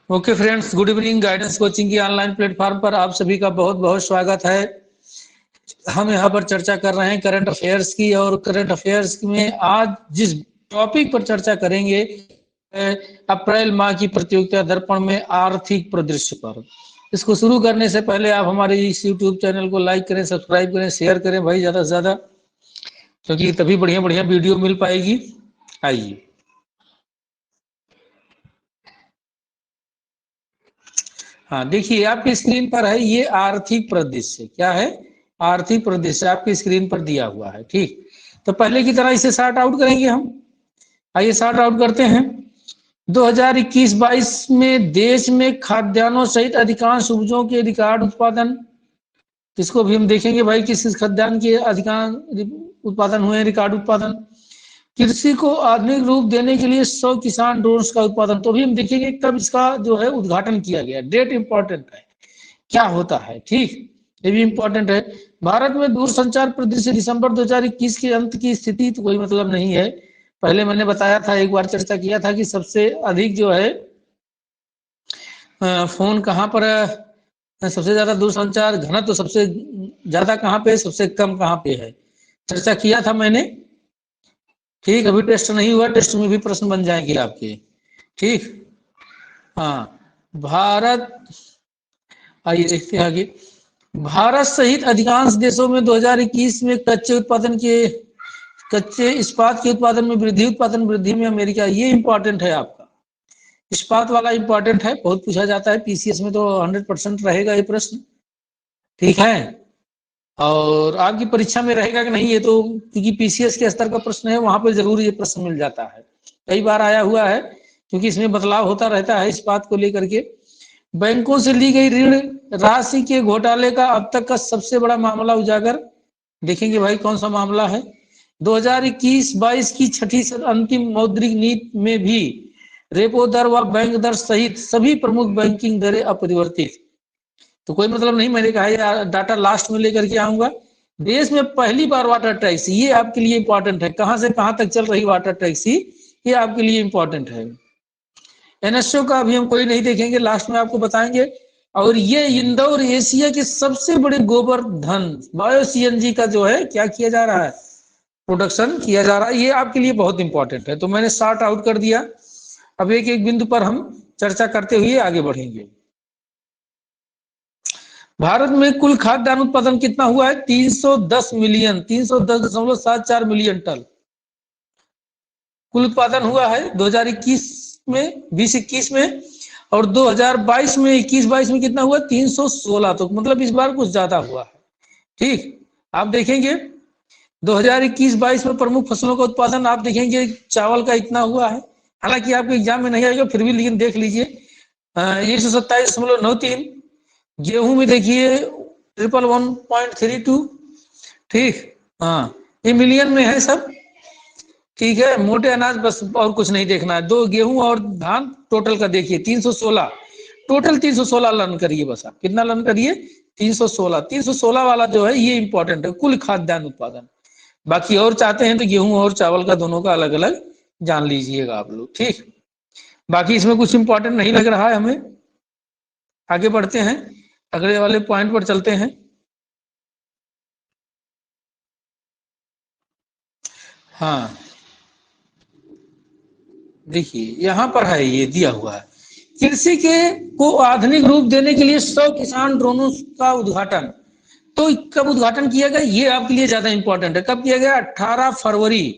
Okay friends, good evening. Guidance coaching की online platform पर आप सभी का बहुत बहुत स्वागत है। हम यहाँ पर चर्चा कर रहे हैं करंट अफेयर्स की, और करंट अफेयर्स में आज जिस टॉपिक पर चर्चा करेंगे अप्रैल माह की प्रतियोगिता दर्पण में आर्थिक परिदृश्य पर। इसको शुरू करने से पहले आप हमारे इस यूट्यूब चैनल को लाइक करें, सब्सक्राइब करें, शेयर करें भाई ज़्यादा से ज़्यादा, क्योंकि तभी बढ़िया बढ़िया वीडियो मिल पाएगी। आइए, हाँ देखिए आपकी स्क्रीन पर है ये आर्थिक परिदृश्य। क्या है? आर्थिक परिदृश्य आपकी स्क्रीन पर दिया हुआ है। ठीक, तो पहले की तरह इसे सॉर्ट आउट करेंगे हम। आइए सॉर्ट आउट करते हैं। 2021-22 में देश में खाद्यान्नों सहित अधिकांश उपजों के रिकॉर्ड उत्पादन, इसको भी हम देखेंगे भाई किस किस खाद्यान्न के अधिकांश उत्पादन हुए, रिकॉर्ड उत्पादन। कृषि को आधुनिक रूप देने के लिए 100 किसान ड्रोन्स का उत्पादन, तो भी हम देखेंगे कब इसका जो है उद्घाटन किया गया। डेट इंपॉर्टेंट है, क्या होता है। ठीक, ये भी इंपॉर्टेंट है। भारत में दूरसंचार परिदृश्य दिसंबर 2021 के अंत की स्थिति, तो कोई मतलब नहीं है। पहले मैंने बताया था, एक बार चर्चा किया था कि सबसे अधिक जो है फोन कहाँ पर, सबसे ज्यादा दूरसंचार घनत्व तो सबसे ज्यादा कहाँ पे, सबसे कम कहाँ पे है, चर्चा किया था मैंने। ठीक, अभी टेस्ट नहीं हुआ, टेस्ट में भी प्रश्न बन जाएंगे आपके। ठीक, हाँ भारत, आइए देखते हैं आगे। भारत सहित अधिकांश देशों में 2021 में कच्चे इस्पात के उत्पादन में वृद्धि, उत्पादन वृद्धि में अमेरिका। ये इंपॉर्टेंट है आपका, इस्पात वाला इंपॉर्टेंट है, बहुत पूछा जाता है पीसीएस में, तो 100% रहेगा ये प्रश्न। ठीक है, और आपकी परीक्षा में रहेगा कि नहीं ये तो, क्योंकि पीसीएस के स्तर का प्रश्न है, वहां पर जरूर ये प्रश्न मिल जाता है, कई बार आया हुआ है, क्योंकि इसमें बदलाव होता रहता है इस्पात को लेकर के। बैंकों से ली गई ऋण राशि के घोटाले का अब तक का सबसे बड़ा मामला उजागर, देखेंगे भाई कौन सा मामला है। 2021-22 की छठी अंतिम मौद्रिक नीति में भी रेपो दर व बैंक दर सहित सभी प्रमुख बैंकिंग दरें अपरिवर्तित, तो कोई मतलब नहीं, मैंने कहा यार डाटा लास्ट में लेकर के आऊंगा। देश में पहली बार वाटर टैक्स, ये आपके लिए इंपॉर्टेंट है, कहां से कहां तक चल रही वाटर टैक्स, ये आपके लिए इंपॉर्टेंट है। एनएसओ का अभी हम कोई नहीं देखेंगे, लास्ट में आपको बताएंगे। और ये इंदौर एशिया के सबसे बड़े गोवर्धन बायो सीएनजी का जो है क्या किया जा रहा है, प्रोडक्शन किया जा रहा है, ये आपके लिए बहुत इंपॉर्टेंट है, तो मैंने सॉर्ट आउट कर दिया। अब एक एक बिंदु पर हम चर्चा करते हुए आगे बढ़ेंगे। भारत में कुल खाद्यान्न उत्पादन कितना हुआ है? 310 मिलियन, 310.74 मिलियन टन कुल उत्पादन हुआ है 2021 में, 2021 में। और 2022 में, 21-22 में कितना हुआ? 316, तो मतलब इस बार कुछ ज्यादा हुआ है। ठीक, आप देखेंगे 2021-22 में प्रमुख फसलों का उत्पादन आप देखेंगे चावल का इतना हुआ है, हालांकि आपके एग्जाम में नहीं आएगा फिर भी, लेकिन देख लीजिए 127.93। गेहूं में देखिए 111.32। ठीक, हाँ ये मिलियन में है सब। ठीक है, मोटे अनाज बस और कुछ नहीं देखना है, दो गेहूं और धान टोटल का देखिए 316, टोटल 316 लर्न करिए, बस आप कितना लर्न करिए? 316। 316 वाला जो है ये इंपॉर्टेंट है, कुल खाद्यान्न उत्पादन। बाकी और चाहते हैं तो गेहूं और चावल का दोनों का अलग अलग जान लीजिएगा आप लोग। ठीक, बाकी इसमें कुछ इंपॉर्टेंट नहीं लग रहा है हमें, आगे बढ़ते हैं, अगले वाले पॉइंट पर चलते हैं। हाँ देखिए यहाँ पर है, ये दिया हुआ है, कृषि के को आधुनिक रूप देने के लिए 100 किसान ड्रोनों का उद्घाटन। तो कब उद्घाटन किया गया, ये आपके लिए ज्यादा इंपॉर्टेंट है। कब किया गया? 18 फरवरी।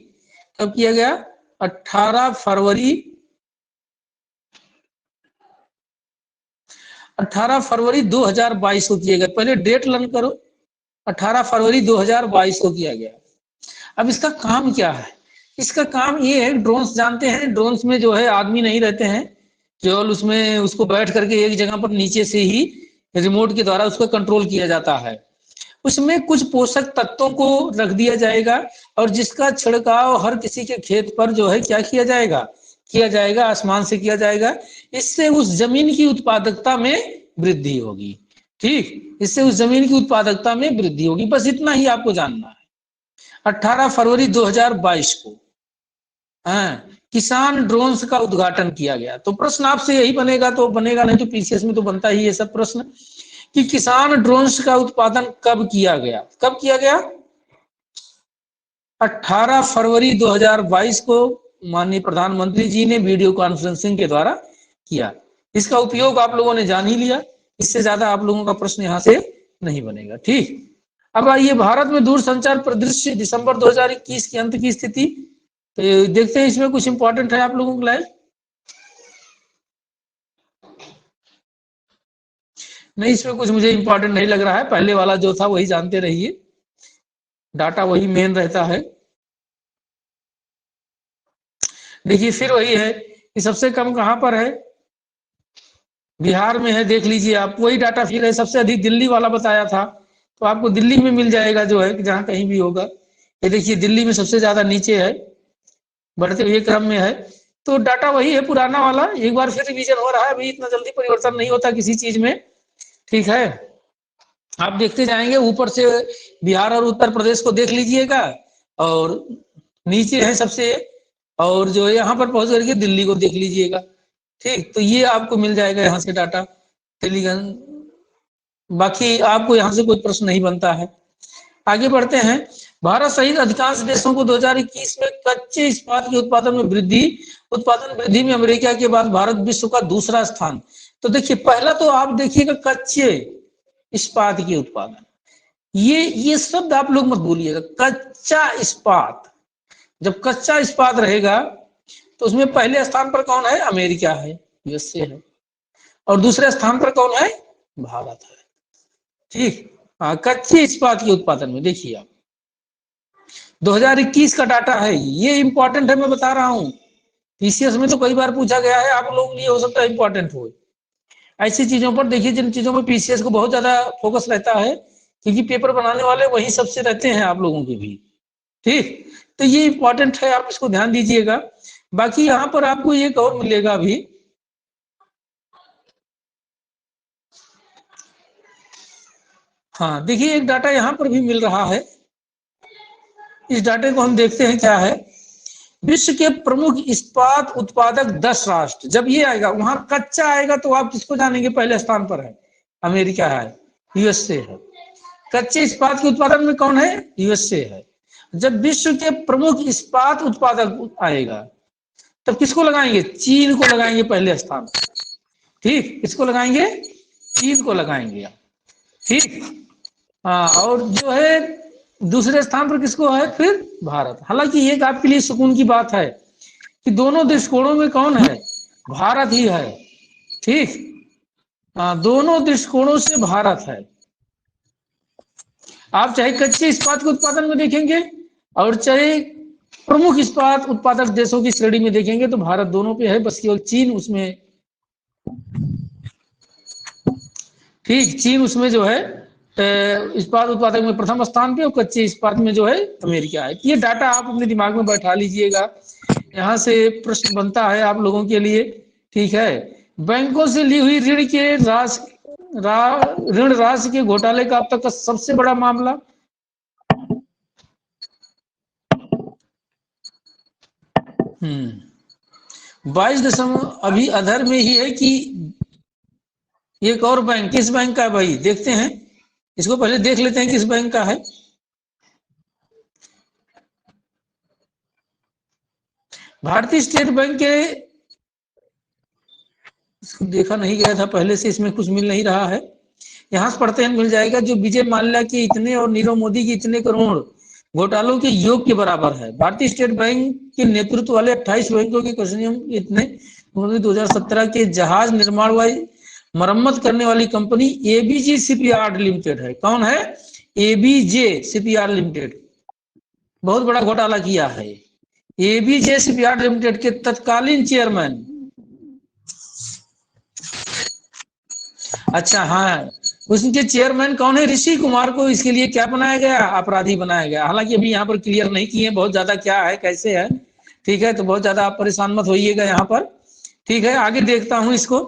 कब किया गया? 18 फरवरी, 18 फरवरी 2022 को किया गया। पहले डेट लर्न करो, 18 फरवरी 2022 को किया गया। अब इसका काम क्या है? इसका काम ये है, ड्रोन्स जानते हैं, ड्रोन्स में जो है आदमी नहीं रहते हैं, केवल उसमें उसको बैठ करके एक जगह पर नीचे से ही रिमोट के द्वारा उसको कंट्रोल किया जाता है। उसमें कुछ पोषक तत्वों को रख दिया जाएगा, और जिसका छिड़काव हर किसी के खेत पर जो है क्या किया जाएगा, किया जाएगा, आसमान से किया जाएगा। इससे उस जमीन की उत्पादकता में वृद्धि होगी। ठीक, इससे उस जमीन की उत्पादकता में वृद्धि होगी, बस इतना ही आपको जानना है। 18 फरवरी 2022 को, हाँ किसान ड्रोन्स का उद्घाटन किया गया। तो प्रश्न आपसे यही बनेगा, तो बनेगा नहीं तो पीसीएस में तो बनता ही है सब प्रश्न कि किसान ड्रोन्स का उत्पादन कब किया गया। कब किया गया? 18 फरवरी 2022 को माननीय प्रधानमंत्री जी ने वीडियो कॉन्फ्रेंसिंग के द्वारा किया। इसका उपयोग आप लोगों ने जान ही लिया, इससे ज्यादा आप लोगों का प्रश्न यहाँ से नहीं बनेगा। ठीक, अब आइए भारत में दूरसंचार परिदृश्य दिसंबर 2021 के अंत की स्थिति। तो देखते हैं इसमें कुछ इंपॉर्टेंट है आप लोगों के लिए। नहीं, इसमें कुछ मुझे इंपॉर्टेंट नहीं लग रहा है, पहले वाला जो था वही जानते रहिए, डाटा वही मेन रहता है। देखिए फिर वही है कि सबसे कम कहां पर है, बिहार में है, देख लीजिए आप, वही डाटा फिर है। सबसे अधिक दिल्ली वाला बताया था, तो आपको दिल्ली में मिल जाएगा जो है कि जहां कहीं भी होगा। ये देखिए दिल्ली में सबसे ज्यादा नीचे है, बढ़ते हुए क्रम में है। तो डाटा वही है पुराना वाला, एक बार फिर रिवीजन हो रहा है, अभी इतना जल्दी परिवर्तन नहीं होता किसी चीज में। ठीक है, आप देखते जाएंगे, ऊपर से बिहार और उत्तर प्रदेश को देख लीजिएगा और नीचे है सबसे, और जो है यहाँ पर पहुंच करके दिल्ली को देख लीजिएगा। ठीक, तो ये आपको मिल जाएगा यहाँ से डाटा टेलीगन, बाकी आपको यहाँ से कोई प्रश्न नहीं बनता है। आगे बढ़ते हैं। भारत सहित अधिकांश देशों को 2021 में कच्चे इस्पात के उत्पादन वृद्धि में अमेरिका के बाद भारत विश्व का दूसरा स्थान। तो देखिए पहला तो आप देखिएगा कच्चे इस्पात के उत्पादन, ये शब्द आप लोग मत भूलिएगा, कच्चा इस्पात। जब कच्चा इस्पात रहेगा तो उसमें पहले स्थान पर कौन है? अमेरिका है, यूएसए है, और दूसरे स्थान पर कौन है? भारत है। ठीक, हाँ, कच्चे इस्पात के उत्पादन में देखिए आप 2021 का डाटा है, ये इंपॉर्टेंट है, मैं बता रहा हूं। पीसीएस में तो कई बार पूछा गया है, आप लोगों के लिए हो सकता है इंपॉर्टेंट हो। ऐसी चीजों पर देखिए जिन चीजों में पीसीएस को बहुत ज्यादा फोकस रहता है, क्योंकि पेपर बनाने वाले वही सबसे रहते हैं आप लोगों के भी। ठीक, तो ये इंपॉर्टेंट है, आप इसको ध्यान दीजिएगा। बाकी यहाँ पर आपको एक और मिलेगा अभी, हाँ देखिए एक डाटा यहाँ पर भी मिल रहा है। इस डाटे को हम देखते हैं क्या है। विश्व के प्रमुख इस्पात उत्पादक 10 राष्ट्र, जब ये आएगा वहां कच्चा आएगा तो आप किसको जानेंगे? पहले स्थान पर है अमेरिका है, यूएसए है। कच्चे इस्पात के उत्पादन में कौन है? यूएसए है। जब विश्व के प्रमुख इस्पात उत्पादक आएगा तब किसको लगाएंगे? चीन को लगाएंगे पहले स्थान। ठीक, किसको लगाएंगे? चीन को लगाएंगे। ठीक, हाँ, और जो है दूसरे स्थान पर किसको है? फिर भारत। हालांकि एक आपके लिए सुकून की बात है कि दोनों दृष्टिकोणों में कौन है? भारत ही है। ठीक, हाँ, दोनों दृष्टिकोणों से भारत है। आप चाहे कच्चे इस्पात के उत्पादन में देखेंगे और चाहे प्रमुख इस्पात उत्पादक देशों की श्रेणी में देखेंगे तो भारत दोनों पे है, बस केवल चीन उसमें, ठीक, चीन उसमें जो है इस्पात उत्पादक में प्रथम स्थान पे और कच्चे इस्पात में जो है अमेरिका है। ये डाटा आप अपने दिमाग में बैठा लीजिएगा, यहाँ से प्रश्न बनता है आप लोगों के लिए। ठीक है, बैंकों से ली हुई ऋण राशि के घोटाले का अब तक का सबसे बड़ा मामला, हम्म, 22 अभी अधर में ही है कि एक और बैंक, किस बैंक का है भाई? देखते हैं इसको, पहले देख लेते हैं किस बैंक का है। भारतीय स्टेट बैंक के, इसको देखा नहीं गया था पहले से, इसमें कुछ मिल नहीं रहा है, यहां से पढ़ते हैं मिल जाएगा। जो विजय माल्या के इतने और नीरव मोदी के इतने करोड़ घोटालों के योग के बराबर है। भारतीय स्टेट बैंक के नेतृत्व वाले 28 बैंकों के कंसोर्टियम इतने 2017 के जहाज निर्माण वाली मरम्मत करने वाली कंपनी एबीजे शिपयार्ड लिमिटेड है। कौन है? एबीजे शिपयार्ड लिमिटेड, बहुत बड़ा घोटाला किया है। एबीजे शिपयार्ड लिमिटेड के तत्कालीन चेयरमैन, अच्छा हाँ, उसके चेयरमैन कौन है? ऋषि कुमार को इसके लिए क्या बनाया गया? अपराधी बनाया गया। हालांकि अभी यहाँ पर क्लियर नहीं किए बहुत ज्यादा क्या है कैसे है। ठीक है, तो बहुत ज्यादा आप परेशान मत होइएगा यहाँ पर। ठीक है, आगे देखता हूँ इसको,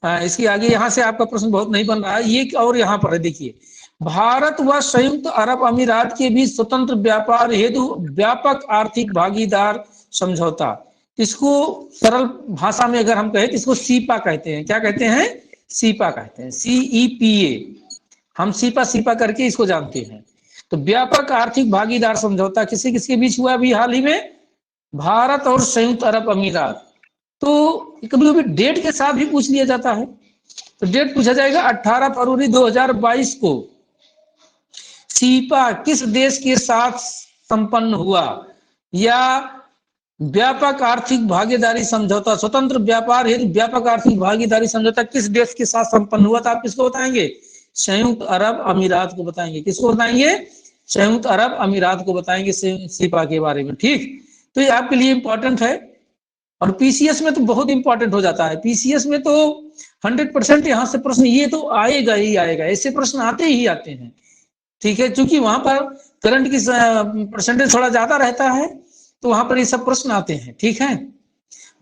इसकी आगे यहाँ से आपका प्रश्न बहुत नहीं बन रहा है। ये और यहाँ पर है, देखिए, भारत व संयुक्त अरब अमीरात के बीच स्वतंत्र व्यापार हेतु व्यापक आर्थिक भागीदार समझौता, इसको सरल भाषा में अगर हम कहें तो इसको सीपा कहते हैं। क्या कहते हैं? सीपा कहते हैं, CEPA। हम सीपा सीपा करके इसको जानते हैं। तो व्यापक आर्थिक भागीदार समझौता किसी किसके बीच हुआ अभी हाल ही में? भारत और संयुक्त अरब अमीरात। तो कभी कभी डेट के साथ भी पूछ लिया जाता है, तो डेट पूछा जाएगा 18 फरवरी 2022 को सीपा किस देश के साथ संपन्न हुआ, या व्यापक आर्थिक भागीदारी समझौता, स्वतंत्र व्यापार हेतु व्यापक आर्थिक भागीदारी समझौता किस देश के साथ संपन्न हुआ था? आप किसको बताएंगे? संयुक्त अरब अमीरात को बताएंगे। किसको बताएंगे? संयुक्त अरब अमीरात को बताएंगे सीपा के बारे में। ठीक, तो ये आपके लिए इंपॉर्टेंट है। और पीसीएस में तो बहुत इंपॉर्टेंट हो जाता है। पीसीएस में तो 100% यहाँ से प्रश्न ये तो आएगा ही आएगा, ऐसे प्रश्न आते ही आते हैं। ठीक है, क्योंकि वहां पर करंट की परसेंटेज थोड़ा ज्यादा रहता है, तो वहां पर ये सब प्रश्न आते हैं। ठीक है,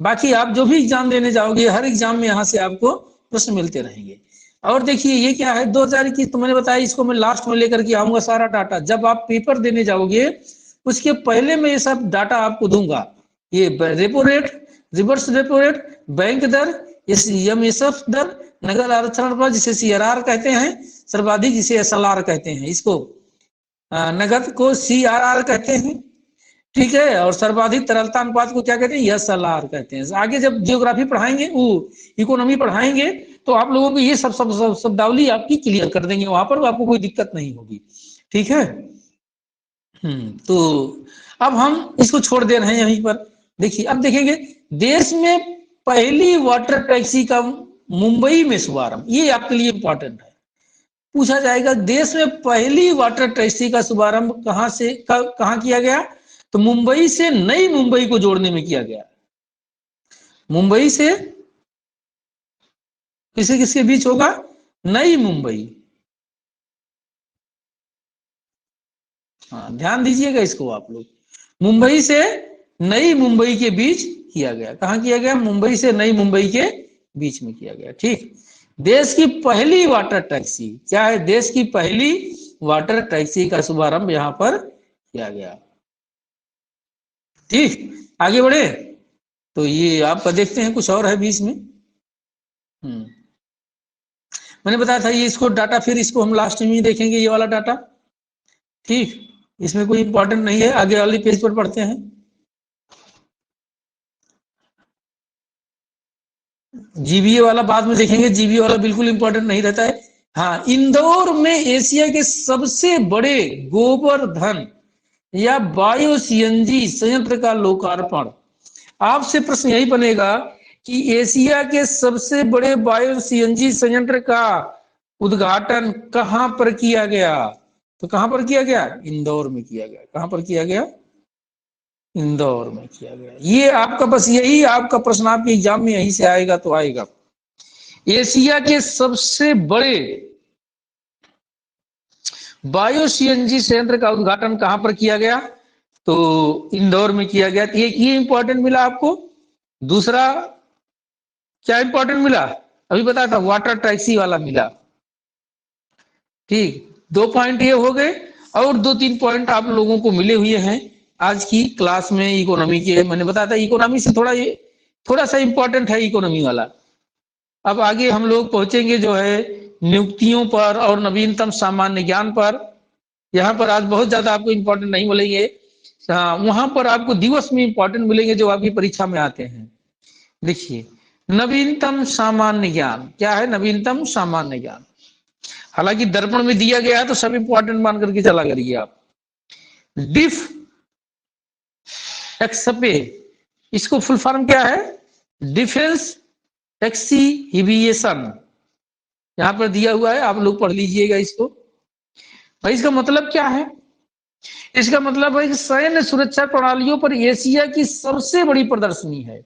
बाकी आप जो भी एग्जाम देने जाओगे, हर एग्जाम में यहाँ से आपको प्रश्न मिलते रहेंगे। और देखिए ये क्या है, 2021 तो मैंने बताया, इसको मैं लास्ट में लेकर के आऊंगा सारा डाटा। जब आप पेपर देने जाओगे उसके पहले मैं ये सब डाटा आपको दूंगा। ये repo rate, reverse repo rate, bank दर, एमएसएफ दर, नगद आरक्षण पर जिसे सीआरआर कहते हैं, सर्वाधिक जिसे एसएलआर कहते हैं, इसको नगद को सीआरआर कहते हैं। ठीक है, और सर्वाधिक तरलता अनुपात को क्या कहते हैं? एसएलआर कहते हैं। आगे जब जियोग्राफी पढ़ाएंगे, वो इकोनॉमी पढ़ाएंगे, तो आप लोगों को ये सब शब्दावली आपकी क्लियर कर देंगे, वहां पर आपको कोई दिक्कत नहीं होगी। ठीक है, तो अब हम इसको छोड़ दे रहे हैं यहीं पर। देखिए अब देखेंगे, देश में पहली वाटर टैक्सी का मुंबई में शुभारंभ, ये आपके लिए इंपॉर्टेंट है। पूछा जाएगा देश में पहली वाटर टैक्सी का शुभारंभ कहां से कहां किया गया? तो मुंबई से नई मुंबई को जोड़ने में किया गया। मुंबई से किसे किसके बीच होगा? नई मुंबई। हाँ, ध्यान दीजिएगा इसको आप लोग। मुंबई से नई मुंबई के बीच किया गया। कहां किया गया? मुंबई से नई मुंबई के बीच में किया गया। ठीक, देश की पहली वाटर टैक्सी क्या है? देश की पहली वाटर टैक्सी का शुभारंभ यहां पर किया गया। ठीक, आगे बढ़े तो ये आपका देखते हैं, कुछ और है बीच में। मैंने बताया था ये, इसको डाटा फिर इसको हम लास्ट में ही देखेंगे, ये वाला डाटा। ठीक, इसमें कोई इंपॉर्टेंट नहीं है, आगे वाली पेज पर पढ़ते हैं। जीबीए वाला बाद में देखेंगे, जीबीए वाला बिल्कुल इंपॉर्टेंट नहीं रहता है। हाँ, इंदौर में एशिया के सबसे बड़े गोवर्धन या बायो सीएनजी संयंत्र का लोकार्पण। आपसे प्रश्न यही बनेगा कि एशिया के सबसे बड़े बायो सीएनजी संयंत्र का उद्घाटन कहां पर किया गया? तो कहां पर किया गया? इंदौर में किया गया। कहां पर किया गया? इंदौर में किया गया। ये आपका बस यही आपका प्रश्न आपके एग्जाम में यहीं से आएगा तो आएगा। एशिया के सबसे बड़े बायो सीएनजी संयंत्र का उद्घाटन कहां पर किया गया? तो इंदौर में किया गया। तो ये इंपॉर्टेंट मिला आपको। दूसरा क्या इंपॉर्टेंट मिला? अभी बताया था, वाटर टैक्सी वाला मिला। ठीक, 2 पॉइंट ये हो गए, और 2-3 पॉइंट आप लोगों को मिले हुए हैं आज की क्लास में इकोनॉमी के। मैंने बताया था इकोनॉमी से थोड़ा सा इंपॉर्टेंट है इकोनॉमी वाला। अब आगे हम लोग पहुंचेंगे जो है नियुक्तियों पर और नवीनतम सामान्य ज्ञान पर। यहाँ पर आज बहुत ज्यादा आपको इंपॉर्टेंट नहीं मिलेंगे, वहां पर आपको दिवस में इंपॉर्टेंट मिलेंगे जो आपकी परीक्षा में आते हैं। देखिए, नवीनतम सामान्य ज्ञान क्या है? नवीनतम सामान्य ज्ञान, हालांकि दर्पण में दिया गया है तो सब इंपॉर्टेंट मान करके चला करिए आप। डिफ एक्सपे, इसको फुल फॉर्म क्या है? डिफेंस एक्सीहिबिशन, यहां पर दिया हुआ है, आप लोग पढ़ लीजिएगा इसको। भाई इसका मतलब क्या है? इसका मतलब है कि सैन्य सुरक्षा प्रणालियों पर एशिया की सबसे बड़ी प्रदर्शनी है।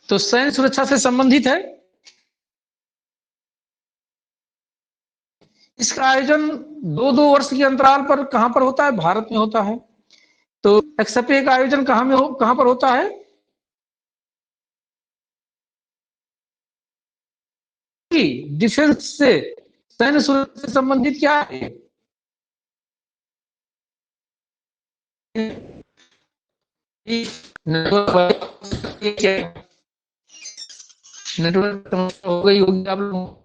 तो सैन्य सुरक्षा से संबंधित है। इसका आयोजन 2-2 वर्ष के अंतराल पर कहां पर होता है? भारत में होता है। तो एक्सपे का आयोजन कहां पर होता है? डिफेंस से, सैन्य सुरक्षा से संबंधित क्या है? नेटवर्क नेटवर्क समस्या हो गई होगी आप लोगों को।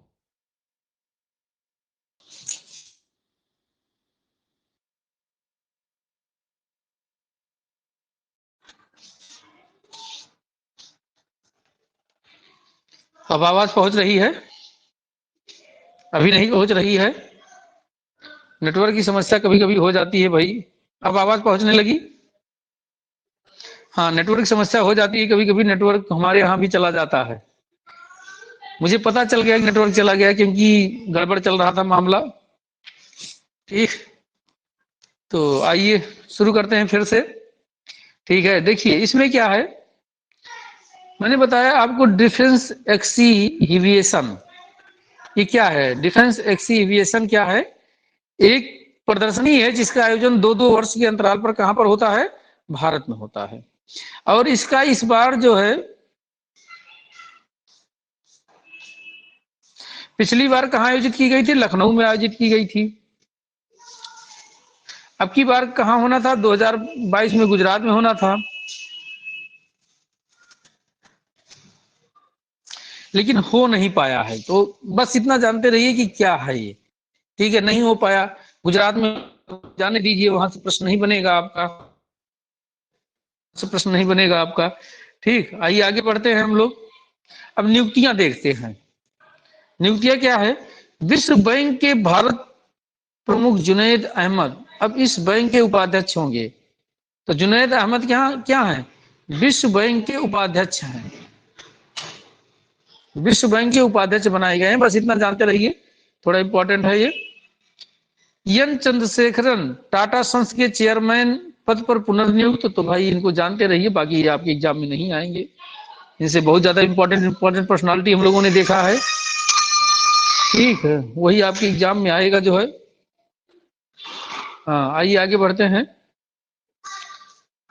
अब आवाज पहुंच रही है? अभी नहीं पहुंच रही है? नेटवर्क की समस्या कभी कभी हो जाती है भाई। अब आवाज पहुंचने लगी? हाँ, नेटवर्क की समस्या हो जाती है कभी कभी, नेटवर्क हमारे यहाँ भी चला जाता है। मुझे पता चल गया कि नेटवर्क चला गया, क्योंकि गड़बड़ चल रहा था मामला। ठीक, तो आइए शुरू करते हैं फिर से। ठीक है, देखिए इसमें क्या है, मैंने बताया आपको डिफेंस एक्सीहिबिशन। ये क्या है? डिफेंस एक्सीहिबिशन क्या है? एक प्रदर्शनी है जिसका आयोजन 2-2 वर्ष के अंतराल पर कहां पर होता है? भारत में होता है। और इसका इस बार जो है, पिछली बार कहां आयोजित की गई थी? लखनऊ में आयोजित की गई थी। अब की बार कहां होना था? 2022 में गुजरात में होना था, लेकिन हो नहीं पाया है। तो बस इतना जानते रहिए कि क्या है ये। ठीक है, नहीं हो पाया गुजरात में, जाने दीजिए, वहां से प्रश्न नहीं बनेगा आपका, प्रश्न नहीं बनेगा आपका। ठीक, आइए आगे बढ़ते हैं हम लोग। अब नियुक्तियां देखते हैं। नियुक्तियां क्या है? विश्व बैंक के भारत प्रमुख जुनैद अहमद अब इस बैंक के उपाध्यक्ष होंगे। तो जुनैद अहमद क्या क्या है? विश्व बैंक के उपाध्यक्ष हैं। विश्व बैंक के उपाध्यक्ष बनाए गए हैं, बस इतना जानते रहिए, थोड़ा इंपॉर्टेंट है ये। एन चंद्रशेखरन टाटा सन्स के चेयरमैन पद पर पुनर्नियुक्त। तो भाई इनको जानते रहिए, बाकी ये आपके एग्जाम में नहीं आएंगे। इनसे बहुत ज्यादा इंपॉर्टेंट पर्सनालिटी हम लोगों ने देखा है। ठीक है, वही आपके एग्जाम में आएगा जो है। हाँ, आइए आगे बढ़ते हैं।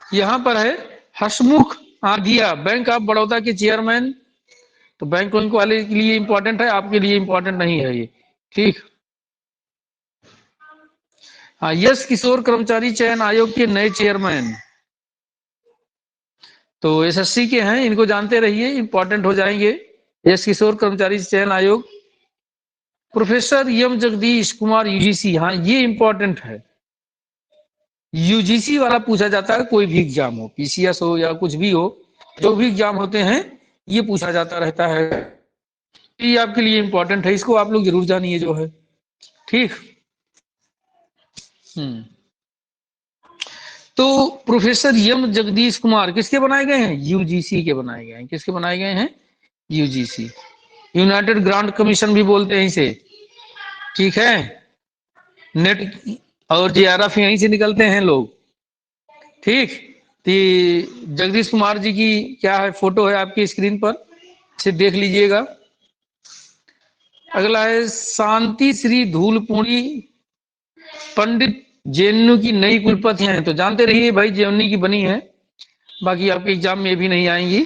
यहाँ पर है हसमुख आधिया, बैंक ऑफ बड़ौदा के चेयरमैन। तो बैंक वाले के लिए इंपॉर्टेंट है, आपके लिए इंपॉर्टेंट नहीं है ये। ठीक, हाँ, यश किशोर कर्मचारी चयन आयोग के नए चेयरमैन। तो एसएससी के हैं, इनको जानते रहिए, इंपॉर्टेंट हो जाएंगे। यश किशोर कर्मचारी चयन आयोग। Professor M Jagadish Kumar UGC, हाँ ये इंपॉर्टेंट है। यूजीसी वाला पूछा जाता है, कोई भी एग्जाम हो, पीसीएस हो या कुछ भी हो, जो भी एग्जाम होते हैं ये पूछा जाता रहता है। ये आपके लिए इंपॉर्टेंट है, इसको आप लोग जरूर जानिए जो है। ठीक, तो प्रोफेसर एम जगदीश कुमार किसके बनाए गए हैं? यूजीसी के बनाए गए हैं। किसके बनाए गए हैं? यूजीसी, यूनाइटेड ग्रांट कमीशन भी बोलते हैं इसे। ठीक है, नेट और जेआरएफ यहीं से निकलते हैं लोग। ठीक, तो जगदीश कुमार जी की क्या है, फोटो है आपकी स्क्रीन पर, इसे देख लीजिएगा। अगला है शांति श्री धूलपुरी पंडित जेएनयू की नई कुलपति हैं। तो जानते रहिए भाई, जेएनयू की बनी है, बाकी आपके एग्जाम में भी नहीं आएंगी।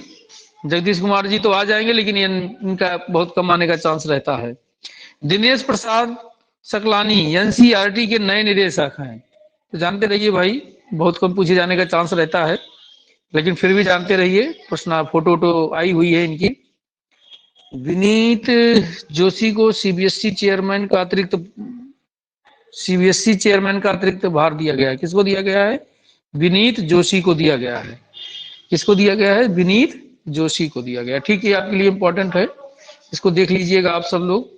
जगदीश कुमार जी तो आ जाएंगे, लेकिन इनका बहुत कम आने का चांस रहता है। दिनेश प्रसाद सकलानी एनसीईआरटी के नए निदेशक हैं। तो जानते रहिए भाई, बहुत कम पूछे जाने का चांस रहता है, लेकिन फिर भी जानते रहिए, प्रश्न फोटो आई हुई है इनकी। विनीत जोशी को सीबीएसई चेयरमैन का अतिरिक्त भार दिया गया है। किसको दिया गया है? विनीत जोशी को दिया गया है। किसको दिया गया है? विनीत जोशी को दिया गया। ठीक है, आपके लिए इंपॉर्टेंट है, इसको देख लीजिएगा आप सब लोग।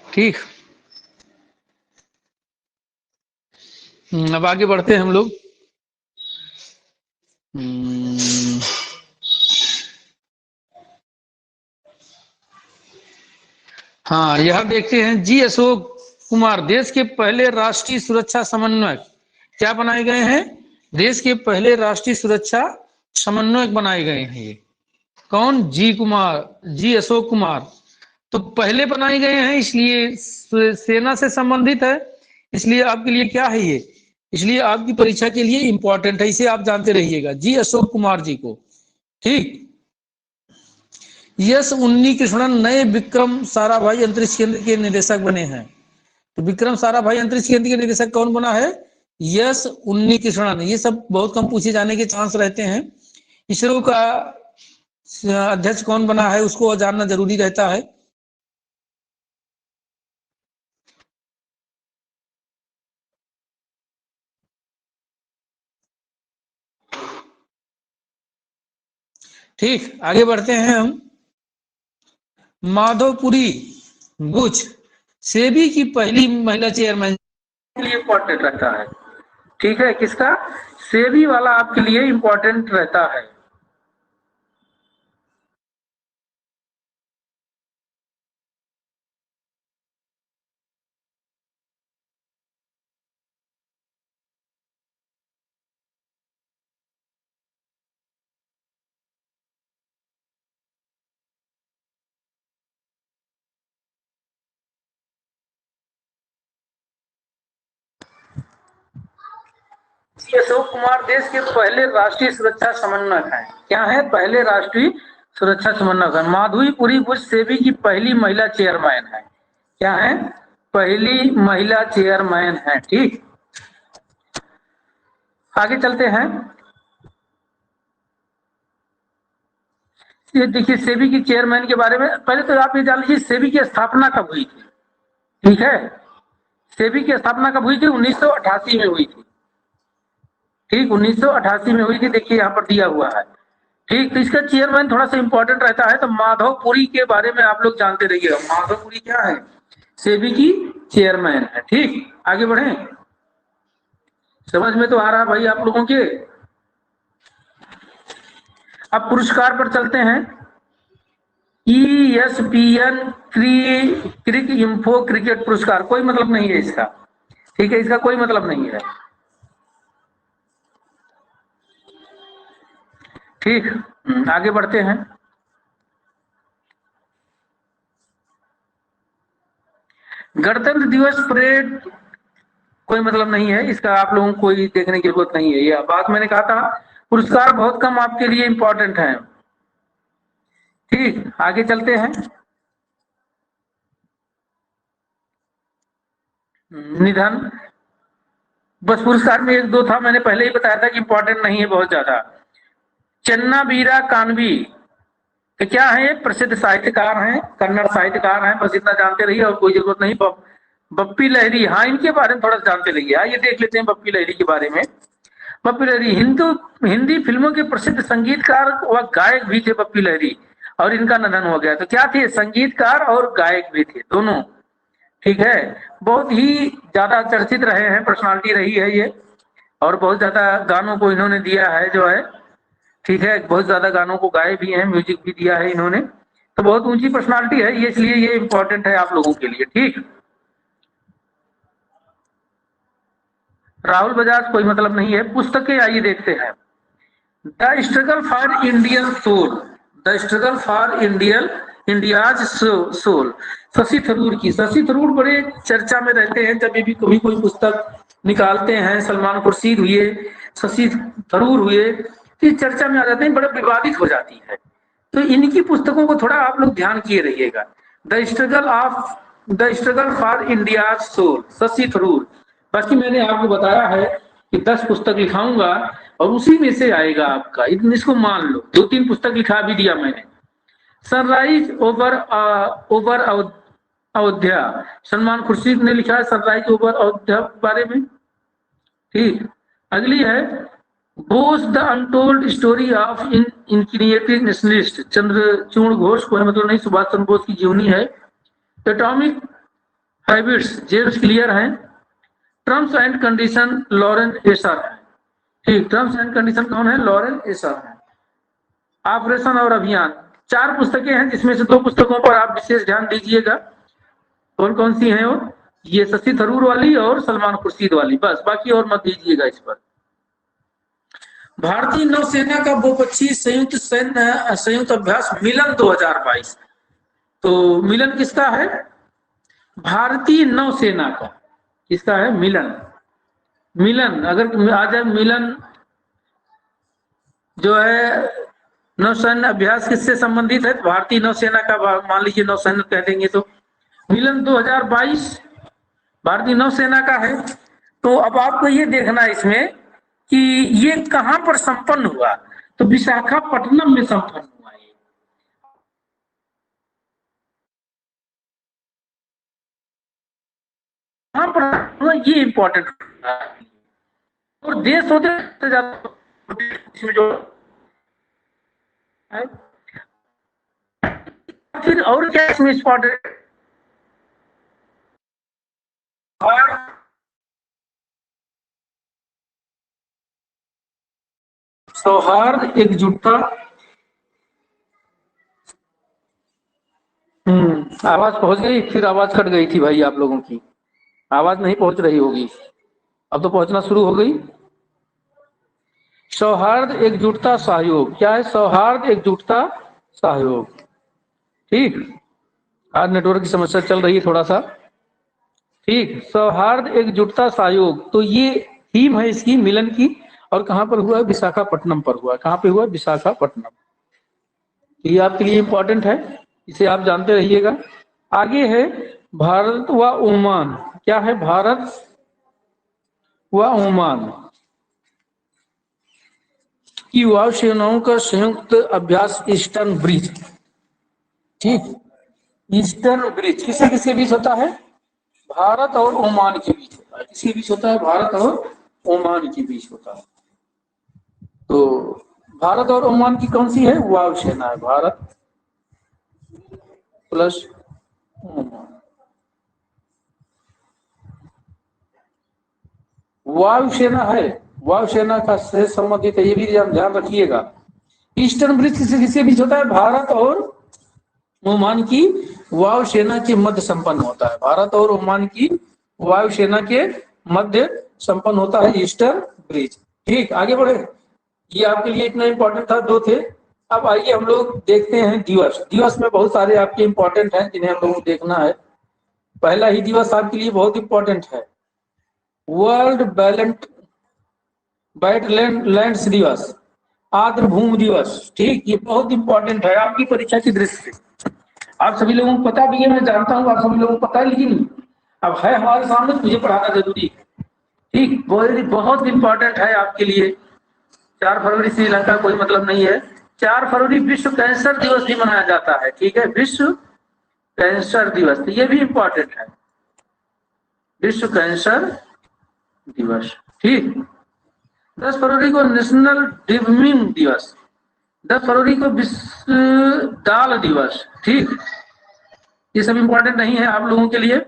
ठीक, अब आगे बढ़ते हैं हम लोग। हाँ, यह देखते हैं जी अशोक कुमार देश के पहले राष्ट्रीय सुरक्षा समन्वयक क्या बनाए गए हैं? देश के पहले राष्ट्रीय सुरक्षा समन्वयक बनाए गए हैं। ये कौन? जी अशोक कुमार। तो पहले बनाए गए हैं, इसलिए सेना से संबंधित है, इसलिए आपके लिए क्या है ये, इसलिए आपकी परीक्षा के लिए इंपॉर्टेंट है, इसे आप जानते रहिएगा, जी अशोक कुमार जी को। ठीक, यस उन्नी कृष्णन नए विक्रम साराभाई अंतरिक्ष केंद्र के निदेशक बने हैं। तो विक्रम साराभाई अंतरिक्ष केंद्र के निदेशक कौन बना है? यस उन्नी कृष्णन, ये सब बहुत कम पूछे जाने के चांस रहते हैं। इसरो का अध्यक्ष कौन बना है उसको जानना जरूरी रहता है। ठीक, आगे बढ़ते हैं हम। माधवपुरी बुच सेबी की पहली महिला चेयरमैन के लिए इम्पोर्टेंट रहता है। ठीक है, किसका? सेबी वाला आपके लिए इम्पोर्टेंट रहता है। अशोक कुमार देश के पहले राष्ट्रीय सुरक्षा समन्वयक हैं। क्या है? पहले राष्ट्रीय सुरक्षा समन्वयक। माधवीपुरी बुच सेबी की पहली महिला चेयरमैन है। क्या है? पहली महिला चेयरमैन है। ठीक, आगे चलते हैं। ये देखिए सेबी की चेयरमैन के बारे में पहले तो आप ये जान लीजिए सेबी की स्थापना कब हुई थी। ठीक है, सेबी की स्थापना कब हुई थी? 1988 में हुई थी। ठीक, 1988 में हुई थी। देखिए यहाँ पर दिया हुआ है। ठीक, तो इसका चेयरमैन थोड़ा सा इंपॉर्टेंट रहता है। तो माधवपुरी के बारे में आप लोग जानते रहिएगा। माधवपुरी क्या है? सेबी की चेयरमैन है। ठीक, आगे बढ़े। समझ में तो आ रहा भाई आप लोगों के? अब पुरस्कार पर चलते हैं। ESPN क्रिक इंफो क्रिकेट पुरस्कार, कोई मतलब नहीं है इसका। ठीक है, इसका कोई मतलब नहीं है। ठीक, आगे बढ़ते हैं। गणतंत्र दिवस परेड कोई मतलब नहीं है इसका, आप लोगों को कोई देखने की जरूरत नहीं है। ये बात मैंने कहा था, पुरस्कार बहुत कम आपके लिए इंपॉर्टेंट है। ठीक, आगे चलते हैं। निधन, बस पुरस्कार में एक दो था, मैंने पहले ही बताया था कि इंपॉर्टेंट नहीं है बहुत ज्यादा। चन्नाबीरा कानवी क्या है? प्रसिद्ध साहित्यकार हैं, कन्नड़ साहित्यकार हैं, बस इतना जानते रहिए और कोई जरूरत नहीं। बप्पी लहरी, हाँ इनके बारे में थोड़ा जानते रहिए। आइए देख लेते हैं बप्पी लहरी के बारे में। बप्पी लहरी हिंदी फिल्मों के प्रसिद्ध संगीतकार व गायक भी थे बप्पी लहरी, और इनका निधन हो गया। तो क्या थे? संगीतकार और गायक भी थे दोनों। ठीक है, बहुत ही ज्यादा चर्चित रहे हैं, पर्सनालिटी रही है ये, और बहुत ज्यादा गानों को इन्होंने दिया है जो है। ठीक है, बहुत ज्यादा गानों को गाए भी हैं, म्यूजिक भी दिया है इन्होंने। तो बहुत ऊंची पर्सनालिटी है ये, इसलिए ये इंपॉर्टेंट है आप लोगों के लिए। ठीक, राहुल बजाज कोई मतलब नहीं है। पुस्तकें आइए देखते हैं। The struggle for Indian soul, the struggle for India's soul, Shashi Tharoor की। शशि थरूर बड़े चर्चा में रहते हैं, जब भी कभी कोई पुस्तक निकालते हैं, सलमान खुर्शीद हुए, शशि थरूर हुए, तो चर्चा में आ जाते हैं, बड़े विवादित हो जाती है। तो इनकी पुस्तकों को थोड़ा आप लोग ध्यान किए रहिएगा। The struggle for India soul, Shashi Tharoor. बाकी मैंने आपको बताया है कि 10 पुस्तक लिखाऊंगा और उसी में से आएगा आपका, इसको मान लो। 2-3 पुस्तक लिखा भी दिया मैंने। सनराइज ओवर अयोध्या, सलमान खुर्शीद ने लिखा है सनराइज ओवर अयोध्या के बारे में। ठीक, अगली है Bose the untold story of increative nationalist, Chandrachud Ghosh, कोई मतलब नहीं, सुभाष चंद्र बोस की जीवनी है। एटॉमिक हैबिट्स, जेम्स क्लियर हैं। Terms and condition, Lauren Asher है। ठीक, टर्म्स एंड कंडीशन कौन है? लॉरेन एसर है। ऑपरेशन और अभियान, 4 पुस्तकें हैं जिसमें से 2 पुस्तकों पर आप विशेष ध्यान दीजिएगा। कौन कौन सी हैं वो? ये शशि थरूर वाली और सलमान खुर्शीद वाली, बस, बाकी और मत दीजिएगा इस पर। भारतीय नौसेना का बहुपक्षीय संयुक्त अभ्यास मिलन 2022। तो मिलन किसका है? भारतीय नौसेना का। किसका है? मिलन। मिलन अगर आ जाए, मिलन जो है नौसैन्य अभ्यास किससे संबंधित है? भारतीय नौसेना का, मान लीजिए नौसैन्य कह देंगे तो। मिलन 2022 भारतीय नौसेना का है। तो अब आपको ये देखना है इसमें कि ये कहां पर संपन्न हुआ, तो विशाखापट्टनम में संपन्न हुआ ये। कहां पर हुआ ये इंपॉर्टेंट और देश होते ज्यादा इसमें जो है। फिर और क्या इसमें इंपॉर्टेंट और सौहार्द एकजुटता। आवाज पहुंच गई, फिर आवाज कट गई थी भाई, आप लोगों की आवाज नहीं पहुंच रही होगी, अब तो पहुंचना शुरू हो गई। सौहार्द एकजुटता सहयोग, क्या है? सौहार्द एकजुटता सहयोग। ठीक, आज नेटवर्क की समस्या चल रही है थोड़ा सा। ठीक, सौहार्द एकजुटता सहयोग, तो ये थीम है इसकी मिलन की, और कहां पर हुआ है? विशाखापट्टनम पर हुआ है। कहां पे हुआ? विशाखापट्टनम। ये आपके लिए इंपॉर्टेंट है, इसे आप जानते रहिएगा। आगे है भारत व ओमान। क्या है? भारत व ओमान की वायुसेनाओं का संयुक्त अभ्यास ईस्टर्न ब्रिज। ठीक, ईस्टर्न ब्रिज किसके किसके बीच होता है? भारत और ओमान के बीच होता है। किसके बीच होता है? भारत और ओमान के बीच होता है। तो भारत और ओमान की कौन सी है? वायुसेना है, भारत प्लस ओमान। वायुसेना है, वायुसेना का से संबंधित है, ये भी ध्यान रखिएगा। ईस्टर्न ब्रिज किसके किसके बीच होता है? भारत और ओमान की वायुसेना के मध्य संपन्न होता है। भारत और ओमान की वायुसेना के मध्य संपन्न होता है ईस्टर्न ब्रिज। ठीक, आगे बढ़े। ये आपके लिए इतना इंपॉर्टेंट था, दो थे। अब आइए हम लोग देखते हैं दिवस। दिवस में बहुत सारे आपके इंपॉर्टेंट हैं जिन्हें हम लोगों को देखना है। पहला ही दिवस आपके लिए बहुत इंपॉर्टेंट है, वर्ल्ड वेटलैंड्स दिवस, आर्द्र भूमि दिवस। ठीक, ये बहुत इंपॉर्टेंट है आपकी परीक्षा की दृष्टि से। आप सभी लोगों को पता भी है, मैं जानता हूँ आप सभी लोगों को पता है, लेकिन अब है हमारे सामने, मुझे पढ़ाना जरूरी है। ठीक, बहुत इंपॉर्टेंट है आपके लिए। 4 फरवरी श्रीलंका कोई मतलब नहीं है। 4 फरवरी विश्व कैंसर दिवस भी मनाया जाता है। ठीक है, विश्व कैंसर दिवस, तो ये भी इंपॉर्टेंट है, विश्व कैंसर दिवस। ठीक, 10 फरवरी को नेशनल डिवमिंग दिवस, 10 फरवरी को विश्व दाल दिवस। ठीक, ये सब इंपॉर्टेंट नहीं है आप लोगों के लिए।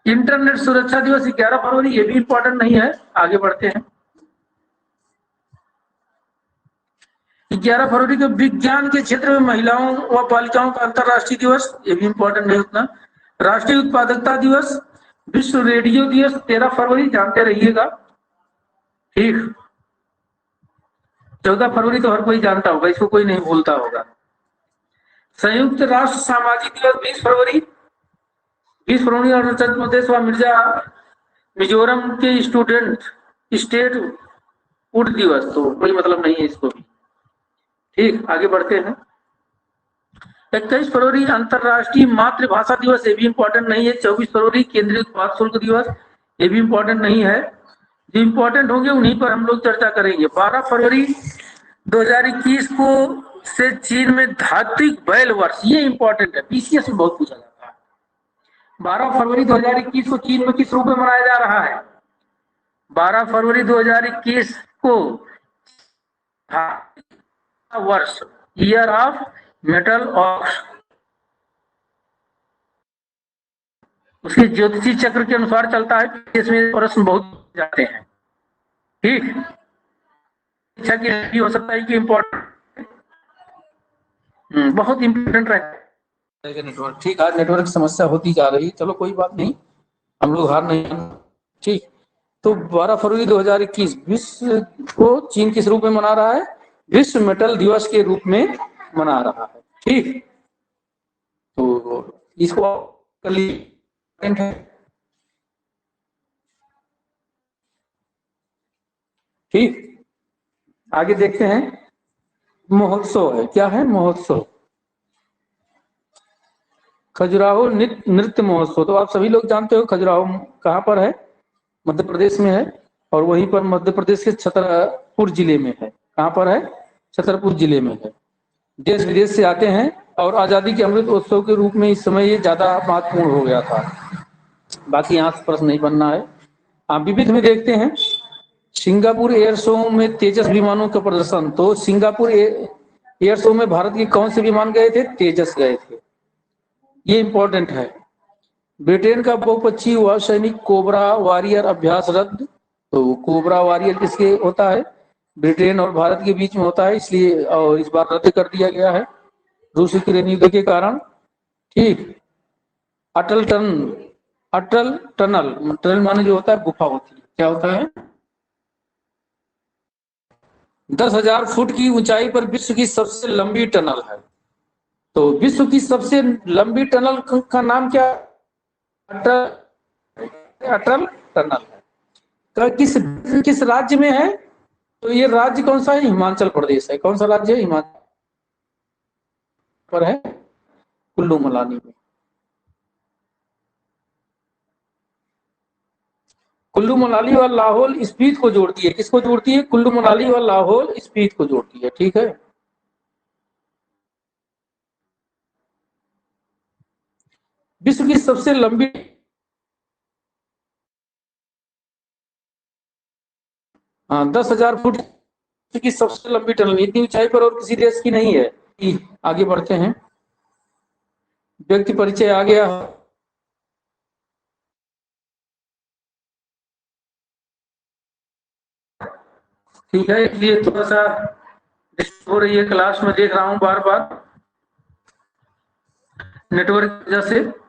इंटरनेट सुरक्षा दिवस 11 फरवरी, ये भी इंपॉर्टेंट नहीं है। आगे बढ़ते हैं। 11 फरवरी को विज्ञान के क्षेत्र में महिलाओं व बालिकाओं का अंतरराष्ट्रीय दिवस, ये भी इंपॉर्टेंट नहीं उतना। राष्ट्रीय उत्पादकता दिवस, विश्व रेडियो दिवस 13 फरवरी, जानते रहिएगा। ठीक, 14 फरवरी तो हर कोई जानता होगा, इसको कोई नहीं भूलता होगा। संयुक्त राष्ट्र सामाजिक दिवस 20 फरवरी, 20 फरवरी अरुणाचल प्रदेश व मिजोरम के स्टेट फूड दिवस, तो कोई मतलब नहीं है इसको भी। ठीक, आगे बढ़ते हैं। 21 फरवरी अंतरराष्ट्रीय मातृभाषा दिवस, ये भी इंपॉर्टेंट नहीं है। 24 फरवरी केंद्रीय उत्पाद शुल्क दिवस, ये भी इंपॉर्टेंट नहीं है। जो इंपॉर्टेंट होंगे उन्हीं पर हम लोग चर्चा करेंगे। 12 फरवरी 2021 को से चीन में धात्विक बैल वर्ष, ये इंपॉर्टेंट है, पीसीएस में बहुत पूछा जाता है। 12 फरवरी 2021 को चीन में किस रूप में मनाया जा रहा है? 12 फरवरी 2021 को वर्ष, ईयर ऑफ मेटल ऑक्स, उसके ज्योतिषी चक्र के अनुसार चलता है। इसमें प्रश्न बहुत जाते हैं। ठीक, इच्छा की भी हो सकता है कि इम्पोर्टेंट, बहुत इंपॉर्टेंट रहेगा नेटवर्क। ठीक, आज नेटवर्क की समस्या होती जा रही, चलो कोई बात नहीं, हम लोग हार नहीं। ठीक, तो 12 फरवरी 2021 विश्व को चीन किस रूप में मना रहा है? विश्व मेटल दिवस के रूप में मना रहा है। ठीक, तो इसको कर लीजिए। ठीक, आगे देखते हैं। महोत्सव है, क्या है? महोत्सव, खजुराहो नृत्य महोत्सव। तो आप सभी लोग जानते हो खजुराहो कहाँ पर है? मध्य प्रदेश में है, और वहीं पर मध्य प्रदेश के छतरपुर जिले में है। कहाँ पर है? छतरपुर जिले में है। देश विदेश से आते हैं, और आजादी के अमृत उत्सव के रूप में इस समय ये ज्यादा महत्वपूर्ण हो गया था। बाकी यहाँ से प्रश्न नहीं बनना है। आप विविध में देखते हैं, सिंगापुर एयर शो में तेजस विमानों का प्रदर्शन। तो सिंगापुर एयर शो में भारत के कौन से विमान गए थे? तेजस गए थे। ये इंपॉर्टेंट है। ब्रिटेन का बहुपक्षीय वायुसैनिक कोबरा वॉरियर अभ्यास रद्द। तो कोबरा वॉरियर किसके होता है? ब्रिटेन और भारत के बीच में होता है, इसलिए और इस बार रद्द कर दिया गया है रूस यूक्रेन युद्ध के कारण। ठीक। अटल टनल माने जो होता है गुफा होती है, क्या होता है? 10,000 फुट की ऊंचाई पर विश्व की सबसे लंबी टनल है। तो विश्व की सबसे लंबी टनल का नाम क्या? अटल टनल है। किस किस राज्य में है? तो ये राज्य कौन सा है? हिमाचल प्रदेश है। कौन सा राज्य है? हिमाचल पर है, कुल्लू मनाली में। कुल्लू मनाली और लाहौल स्पीति को जोड़ती है। किसको जोड़ती है? कुल्लू मनाली और लाहौल स्पीति को जोड़ती है। ठीक है। विश्व की सबसे लंबी 10,000 फुट की सबसे लंबी टनल इतनी ऊंचाई पर और किसी देश की नहीं है। आगे बढ़ते हैं। व्यक्ति परिचय आ गया। ठीक है, इसलिए थोड़ा सा हो रही है क्लास में, देख रहा हूं बार बार नेटवर्क की वजह से।